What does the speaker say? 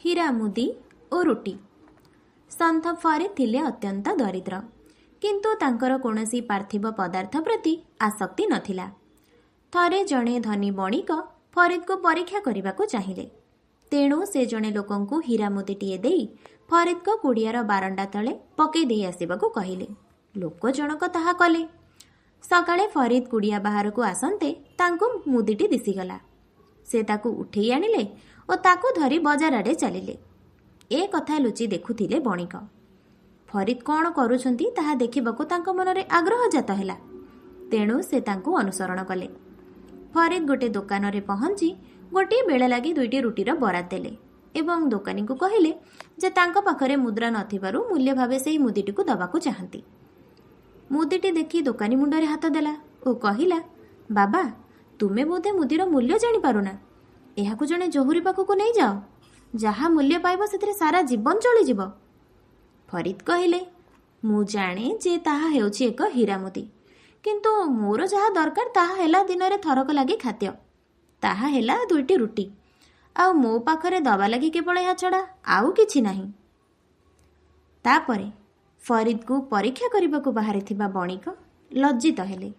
ହୀରା ମୁଦି ଓ ରୁଟି। ସନ୍ଥ ଫରିଦ୍ ଥିଲେ ଅତ୍ୟନ୍ତ ଦରିଦ୍ର, କିନ୍ତୁ ତାଙ୍କର କୌଣସି ପାର୍ଥିବ ପଦାର୍ଥ ପ୍ରତି ଆସକ୍ତି ନଥିଲା। ଥରେ ଜଣେ ଧନୀ ବଣିକ ଫରିଦକୁ ପରୀକ୍ଷା କରିବାକୁ ଚାହିଁଲେ। ତେଣୁ ସେ ଜଣେ ଲୋକଙ୍କୁ ହୀରା ମୁଦିଟିଏ ଦେଇ ଫରିଦଙ୍କ କୁଡ଼ିଆର ବାରଣ୍ଡା ତଳେ ପକାଇ ଦେଇ ଆସିବାକୁ କହିଲେ। ଲୋକ ଜଣକ ତାହା କଲେ। ସକାଳେ ଫରିଦ୍ କୁଡ଼ିଆ ବାହାରକୁ ଆସନ୍ତେ ତାଙ୍କୁ ମୁଦିଟି ଦିଶିଗଲା। ସେ ତାକୁ ଉଠେଇ ଆଣିଲେ ଓ ତାକୁ ଧରି ବଜାର ଆଡ଼େ ଚାଲିଲେ। ଏ କଥା ଲୁଚି ଦେଖୁଥିଲେ ବଣିକ। ଫରିଦ୍ କ'ଣ କରୁଛନ୍ତି ତାହା ଦେଖିବାକୁ ତାଙ୍କ ମନରେ ଆଗ୍ରହ ଜାତ ହେଲା। ତେଣୁ ସେ ତାଙ୍କୁ ଅନୁସରଣ କଲେ। ଫରିଦ୍ ଗୋଟିଏ ଦୋକାନରେ ପହଞ୍ଚି ଗୋଟିଏ ବେଳ ଲାଗି 2ଟି ରୁଟିର ବରାଦ ଦେଲେ ଏବଂ ଦୋକାନୀକୁ କହିଲେ ଯେ ତାଙ୍କ ପାଖରେ ମୁଦ୍ରା ନଥିବାରୁ ମୂଲ୍ୟ ଭାବେ ସେହି ମୁଦିଟିକୁ ଦେବାକୁ ଚାହାନ୍ତି। ମୁଦିଟି ଦେଖି ଦୋକାନୀ ମୁଣ୍ଡରେ ହାତ ଦେଲା ଓ କହିଲା, ବାବା, ତୁମେ ବୋଧେ ମୁଦିର ମୂଲ୍ୟ ଜାଣିପାରୁନା। ଏହାକୁ ଜଣେ ଜହୁରୀ ପାଖକୁ ନେଇଯାଅ। ଯାହା ମୂଲ୍ୟ ପାଇବ ସେଥିରେ ସାରା ଜୀବନ ଚଳିଯିବ। ଫରିଦ୍ କହିଲେ, ମୁଁ ଜାଣେ ଯେ ତାହା ହେଉଛି ଏକ ହୀରା ମୁଦି, କିନ୍ତୁ ମୋର ଯାହା ଦରକାର ତାହା ହେଲା ଦିନରେ ଥରକ ଲାଗି ଖାଦ୍ୟ। ତାହା ହେଲା 2ଟି ରୁଟି। ଆଉ ମୋ ପାଖରେ ଦବା ଲାଗି କେବଳ ଏହା ଛଡ଼ା ଆଉ କିଛି ନାହିଁ। ତାପରେ ଫରିଦକୁ ପରୀକ୍ଷା କରିବାକୁ ବାହାରିଥିବା ବଣିକ ଲଜ୍ଜିତ ହେଲେ।